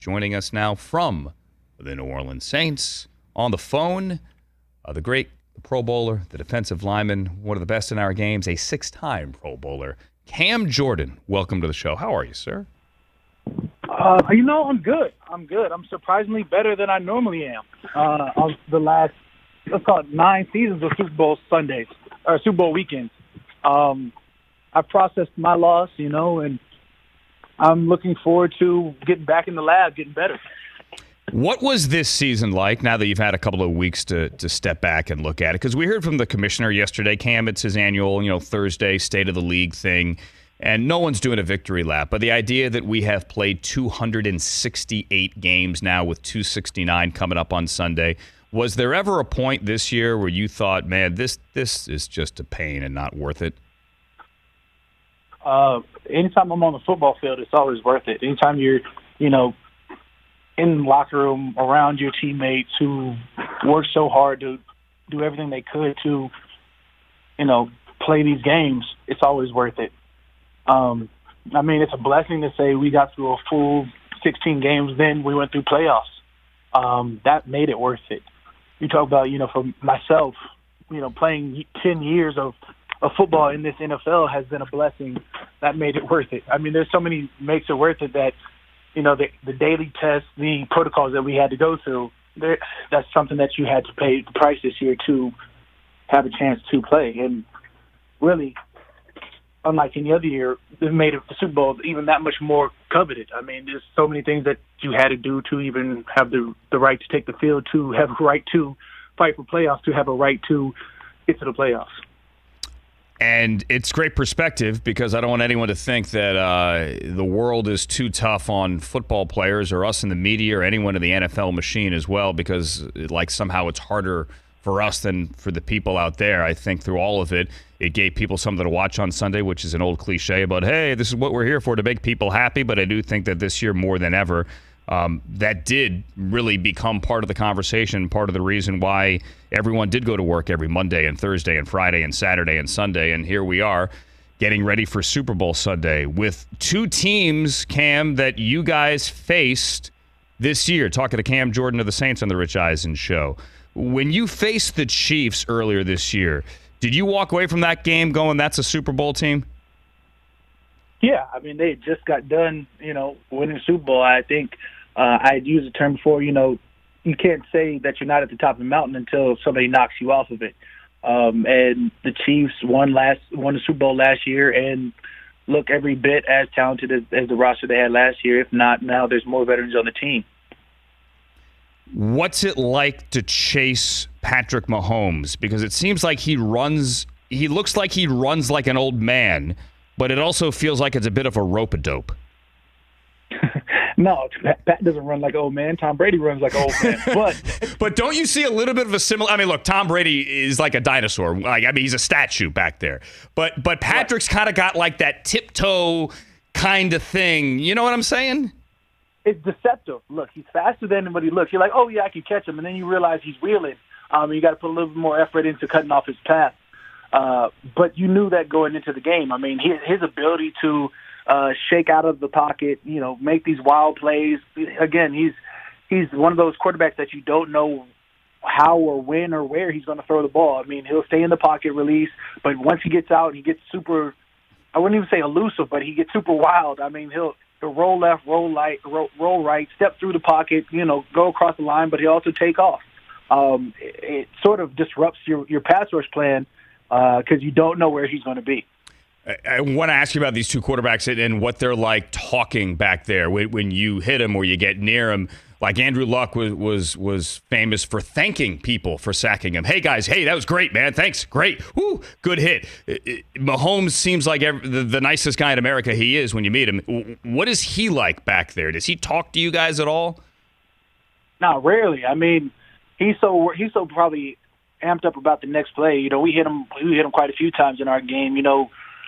Joining us now from the New Orleans Saints on the phone, the great Pro Bowler, the defensive lineman, one of the best in our games, a 6-time Pro Bowler, Cam Jordan. Welcome to the show. How are you, sir? I'm good. I'm surprisingly better than I normally am. Of the last, let's call it 9 seasons of Super Bowl Sundays, or Super Bowl weekends. I processed my loss, and I'm looking forward to getting back in the lab, getting better. What was this season like now that you've had a couple of weeks to step back and look at it? Because we heard from the commissioner yesterday, Cam, it's his annual, Thursday State of the League thing, and no one's doing a victory lap. But the idea that we have played 268 games now with 269 coming up on Sunday, was there ever a point this year where you thought, man, this is just a pain and not worth it? Anytime I'm on the football field, it's always worth it. Anytime you're, in the locker room around your teammates who work so hard to do everything they could to, play these games, it's always worth it. It's a blessing to say we got through a full 16 games, then we went through playoffs. That made it worth it. You talk about, for myself, playing 10 years of football in this NFL has been a blessing. That made it worth it. There's so many makes it worth it that, the daily tests, the protocols that we had to go through, that's something that you had to pay the price this year to have a chance to play. And really, unlike any other year, it made the Super Bowl even that much more coveted. There's so many things that you had to do to even have the right to take the field, to have a right to fight for playoffs, to have a right to get to the playoffs. And it's great perspective because I don't want anyone to think that the world is too tough on football players or us in the media or anyone in the NFL machine as well, because somehow it's harder for us than for the people out there. I think through all of it, it gave people something to watch on Sunday, which is an old cliche about, hey, this is what we're here for, to make people happy. But I do think that this year more than ever, that did really become part of the conversation, part of the reason why everyone did go to work every Monday and Thursday and Friday and Saturday and Sunday. And here we are getting ready for Super Bowl Sunday with 2 teams, Cam, that you guys faced this year. Talking to Cam Jordan of the Saints on the Rich Eisen Show. When you faced the Chiefs earlier this year, did you walk away from that game going, that's a Super Bowl team? Yeah, they just got done, winning the Super Bowl. I think I'd used the term before, you can't say that you're not at the top of the mountain until somebody knocks you off of it. And the Chiefs won the Super Bowl last year and look every bit as talented as the roster they had last year. If not, now there's more veterans on the team. What's it like to chase Patrick Mahomes? Because it seems like he looks like he runs like an old man, but it also feels like it's a bit of a rope-a-dope. No, Pat doesn't run like an old man. Tom Brady runs like an old man. But don't you see a little bit of a similar? Look, Tom Brady is like a dinosaur. He's a statue back there. But Patrick's kind of got like that tiptoe kind of thing. You know what I'm saying? It's deceptive. Look, he's faster than what he looks. You're like, oh, yeah, I can catch him. And then you realize he's wheeling. You got to put a little bit more effort into cutting off his path. But you knew that going into the game. His ability to shake out of the pocket, make these wild plays. Again, he's one of those quarterbacks that you don't know how or when or where he's going to throw the ball. He'll stay in the pocket, release, but once he gets out, he gets super, I wouldn't even say elusive, but he gets super wild. He'll roll left, roll right, step through the pocket, go across the line, but he'll also take off. It sort of disrupts your pass rush plan because you don't know where he's going to be. I want to ask you about these 2 quarterbacks and what they're like talking back there when you hit them or you get near them. Like Andrew Luck was famous for thanking people for sacking him. Hey, guys, that was great, man. Thanks. Great. Woo, good hit. Mahomes seems like the nicest guy in America he is when you meet him. What is he like back there? Does he talk to you guys at all? No, rarely. He's so probably amped up about the next play. We hit him quite a few times in our game,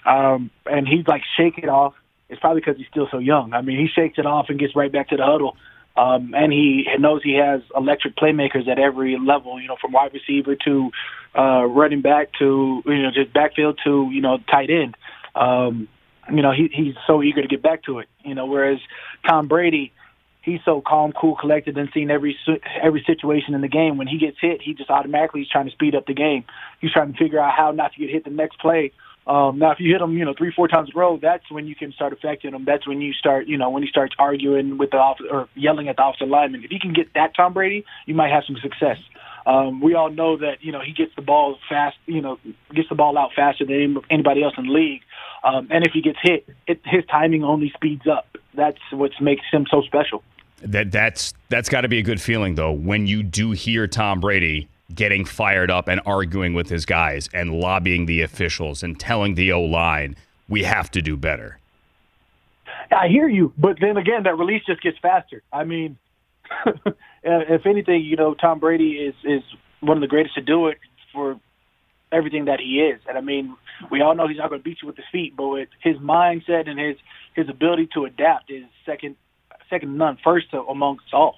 and he's like shake it off. It's probably because he's still so young. He shakes it off and gets right back to the huddle. And he knows he has electric playmakers at every level, from wide receiver to running back to, just backfield to, tight end. He's so eager to get back to it, whereas Tom Brady, he's so calm, cool, collected, and seen every situation in the game. When he gets hit, he just automatically is trying to speed up the game. He's trying to figure out how not to get hit the next play. Now, if you hit him, 3-4 times in a row, that's when you can start affecting him. That's when you start, when he starts arguing with the or yelling at the offensive lineman. If you can get that Tom Brady, you might have some success. We all know that, he gets the ball fast, gets the ball out faster than anybody else in the league. And if he gets hit, his timing only speeds up. That's what makes him so special. That's got to be a good feeling, though, when you do hear Tom Brady getting fired up and arguing with his guys and lobbying the officials and telling the O-line, we have to do better. I hear you, but then again, that release just gets faster. I mean, if anything, Tom Brady is one of the greatest to do it for everything that he is. And I mean, we all know he's not going to beat you with his feet, but with his mindset and his ability to adapt is second to none, first amongst all.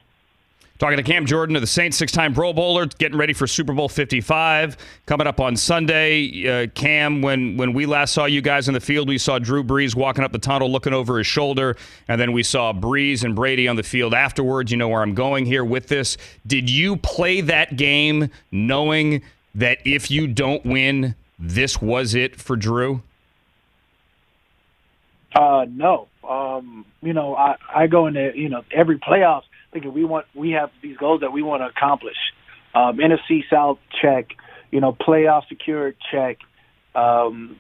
Talking to Cam Jordan of the Saints, 6-time Pro Bowler, getting ready for Super Bowl 55, coming up on Sunday. Cam, when we last saw you guys in the field, we saw Drew Brees walking up the tunnel looking over his shoulder, and then we saw Brees and Brady on the field afterwards. You know where I'm going here with this. Did you play that game knowing that if you don't win, this was it for Drew? No. I go into, every playoffs thinking we have these goals that we want to accomplish. NFC South check, playoff secured check, and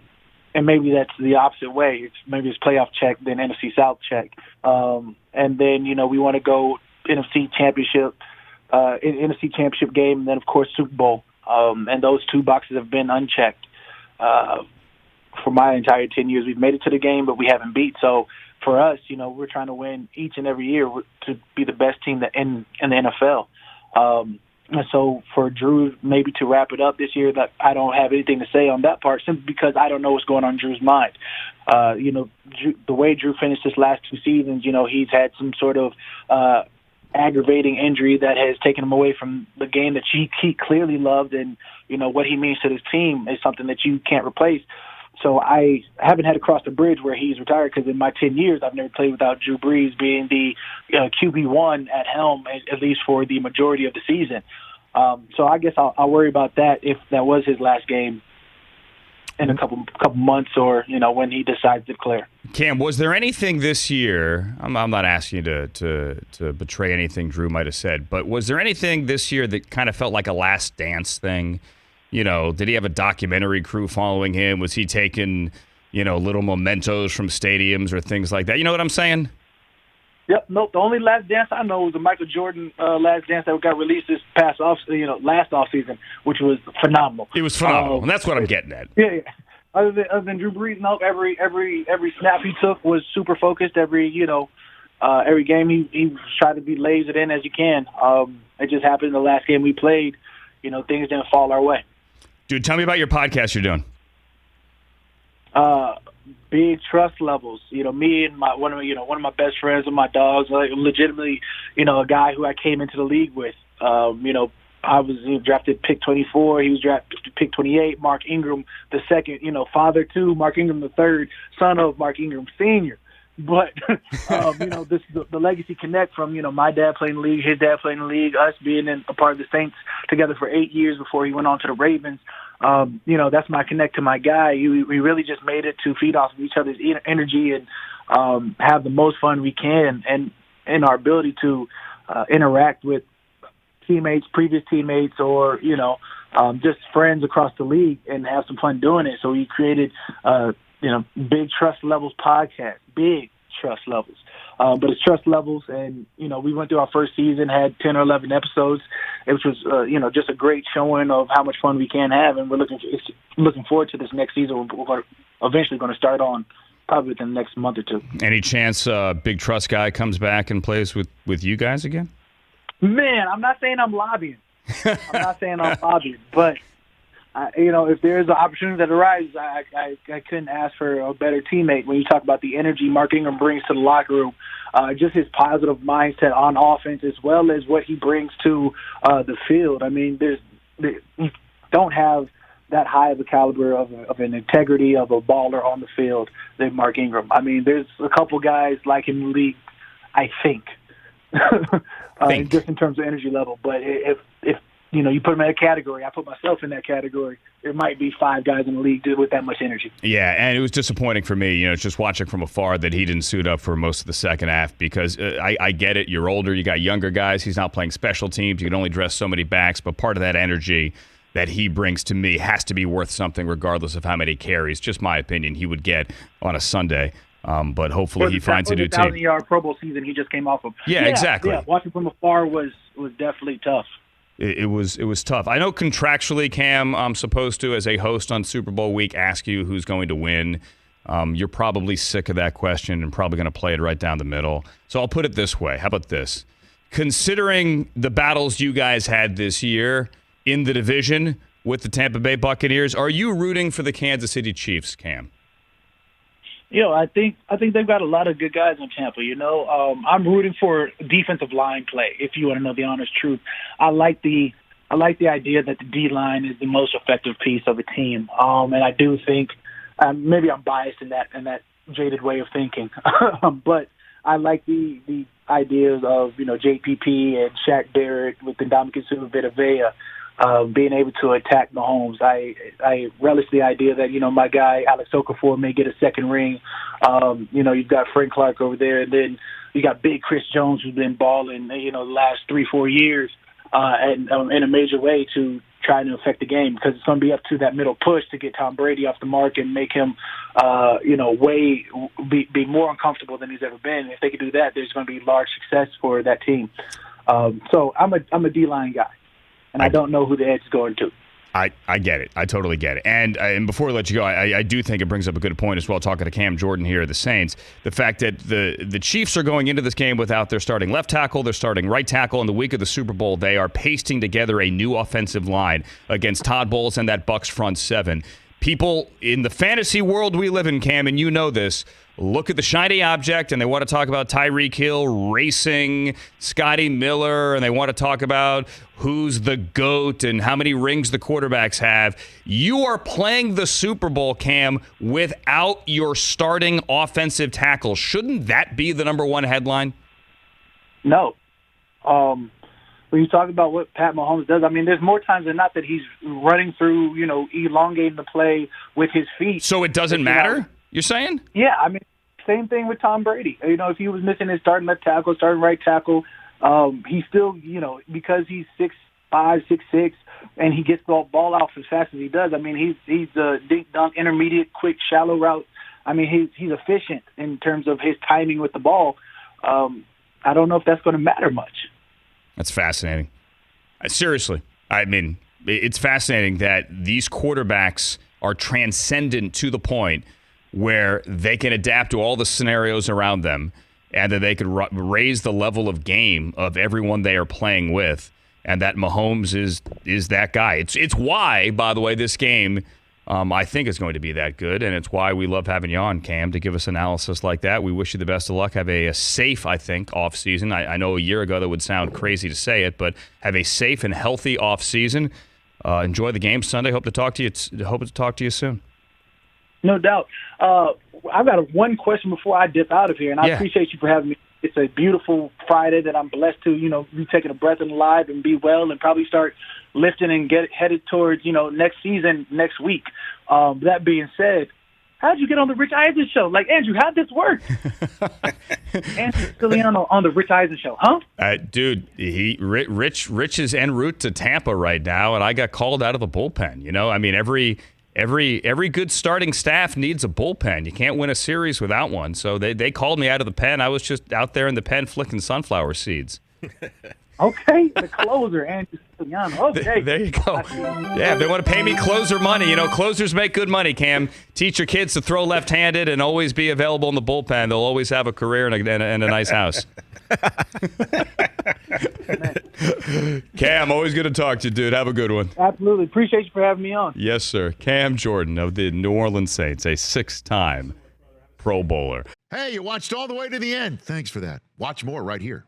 maybe that's the opposite way. Maybe it's playoff check, then NFC South check, and then we want to go NFC championship game, and then of course Super Bowl. And those two boxes have been unchecked for my entire 10 years. We've made it to the game, but we haven't beat. So for us, we're trying to win each and every year to be the best team in the NFL. And so for Drew maybe to wrap it up this year, that I don't have anything to say on that part simply because I don't know what's going on in Drew's mind. The way Drew finished his last two seasons, he's had some sort of aggravating injury that has taken him away from the game that he clearly loved, and what he means to this team is something that you can't replace. So I haven't had to cross the bridge where he's retired because in my 10 years I've never played without Drew Brees being the QB1 at helm, at least for the majority of the season. So I guess I'll worry about that if that was his last game in a couple months, or when he decides to declare. Cam, was there anything this year? I'm not asking you to betray anything Drew might have said, but was there anything this year that kind of felt like a last dance thing? Did he have a documentary crew following him? Was he taking little mementos from stadiums or things like that? You know what I'm saying? Yep. Nope. The only last dance I know was the Michael Jordan last dance that got released this past last off season, which was phenomenal. It was phenomenal, and that's what I'm getting at. Yeah. Other than Drew Brees, no. Every snap he took was super focused. Every game he tried to be lasered in as you can. It just happened in the last game we played. Things didn't fall our way. Dude, tell me about your podcast you're doing. Big trust levels. Me and one of my best friends and my dogs, legitimately, a guy who I came into the league with. I was drafted pick 24. He was drafted pick 28. Mark Ingram the second. Father to Mark Ingram the third, son of Mark Ingram Sr. But this the legacy connect from my dad playing the league, his dad playing the league, us being a part of the Saints together for 8 years before he went on to the Ravens. That's my connect to my guy. We really just made it to feed off of each other's energy and have the most fun we can, and in our ability to interact with teammates, previous teammates, or just friends across the league and have some fun doing it. So we created Big Trust Levels podcast, Big Trust Levels. But it's Trust Levels, and, we went through our first season, had 10 or 11 episodes, which was, just a great showing of how much fun we can have, and we're looking forward to this next season. We're eventually going to start on probably within the next month or two. Any chance Big Trust guy comes back and plays with you guys again? Man, I'm not saying I'm lobbying. But if there is an opportunity that arises, I couldn't ask for a better teammate. When you talk about the energy Mark Ingram brings to the locker room, just his positive mindset on offense, as well as what he brings to the field. I mean, you don't have that high of a caliber of an integrity of a baller on the field than Mark Ingram. I mean, there's a couple guys like him in the league, I think, just in terms of energy level. But if you put him in a category, I put myself in that category, there might be 5 guys in the league with that much energy. Yeah, and it was disappointing for me, just watching from afar that he didn't suit up for most of the second half because I get it. You're older. You got younger guys. He's not playing special teams. You can only dress so many backs, but part of that energy that he brings to me has to be worth something regardless of how many carries. Just my opinion he would get on a Sunday. But hopefully he finds a new team. 1,000-yard Pro Bowl season he just came off of. Yeah, exactly. Yeah, watching from afar was definitely tough. It was tough. I know contractually, Cam, I'm supposed to, as a host on Super Bowl week, ask you who's going to win. You're probably sick of that question and probably going to play it right down the middle. So I'll put it this way. How about this? Considering the battles you guys had this year in the division with the Tampa Bay Buccaneers, are you rooting for the Kansas City Chiefs, Cam? I think they've got a lot of good guys in Tampa. I'm rooting for defensive line play. If you want to know the honest truth, I like the idea that the D line is the most effective piece of a team. And I do think maybe I'm biased in that jaded way of thinking, but I like the ideas of JPP and Shaq Barrett with the Ndamukong Suh Vitavea. Being able to attack Mahomes. I relish the idea that, my guy Alex Okafor may get a second ring. You've got Frank Clark over there, and then you got big Chris Jones who's been balling, the last 3-4 years and in a major way to try to affect the game because it's going to be up to that middle push to get Tom Brady off the mark and make him, be more uncomfortable than he's ever been. If they can do that, there's going to be large success for that team. So I'm a D-line guy. And I don't know who the edge is going to. I get it. I totally get it. And before I let you go, I do think it brings up a good point as well, talking to Cam Jordan here of the Saints. The fact that the Chiefs are going into this game without their starting left tackle, their starting right tackle. In the week of the Super Bowl, they are pasting together a new offensive line against Todd Bowles and that Bucs front seven. People in the fantasy world we live in, Cam, and you know this, look at the shiny object and they want to talk about Tyreek Hill racing Scotty Miller, and they want to talk about who's the GOAT and how many rings the quarterbacks have. You are playing the Super Bowl, Cam, without your starting offensive tackle. Shouldn't that be the number one headline? No. When you talk about what Pat Mahomes does, there's more times than not that he's running through, elongating the play with his feet. So it doesn't matter, you're saying? Yeah, same thing with Tom Brady. If he was missing his starting left tackle, starting right tackle, he still, because he's 6'5", 6'6", and he gets the ball out as fast as he does. He's a dink dunk, intermediate, quick, shallow route. He's efficient in terms of his timing with the ball. I don't know if that's going to matter much. That's fascinating. Seriously, it's fascinating that these quarterbacks are transcendent to the point where they can adapt to all the scenarios around them and that they could raise the level of game of everyone they are playing with, and that Mahomes is that guy. It's why, by the way, this game I think is going to be that good, and it's why we love having you on, Cam, to give us analysis like that. We wish you the best of luck. Have a safe, I think, off-season. I know a year ago that would sound crazy to say it, but have a safe and healthy off-season. Enjoy the game Sunday. Hope to talk to you soon. No doubt. I've got one question before I dip out of here, and I appreciate you for having me. It's a beautiful Friday that I'm blessed to, be taking a breath in life and be well and probably start lifting and get headed towards, next season, next week. That being said, how'd you get on the Rich Eisen Show? Like, Andrew, how'd this work? Andrew Siciliano on the Rich Eisen Show, huh? Dude, Rich is en route to Tampa right now, and I got called out of the bullpen. Every good starting staff needs a bullpen. You can't win a series without one. So they called me out of the pen. I was just out there in the pen flicking sunflower seeds. Okay, the closer, Andrew Siciliano. Okay. There you go. Yeah, if they want to pay me closer money, closers make good money, Cam. Teach your kids to throw left-handed and always be available in the bullpen. They'll always have a career and a nice house. Cam, always good to talk to you, dude. Have a good one. Absolutely. Appreciate you for having me on. Yes, sir. Cam Jordan of the New Orleans Saints, a 6-time Pro Bowler. Hey, you watched all the way to the end. Thanks for that. Watch more right here.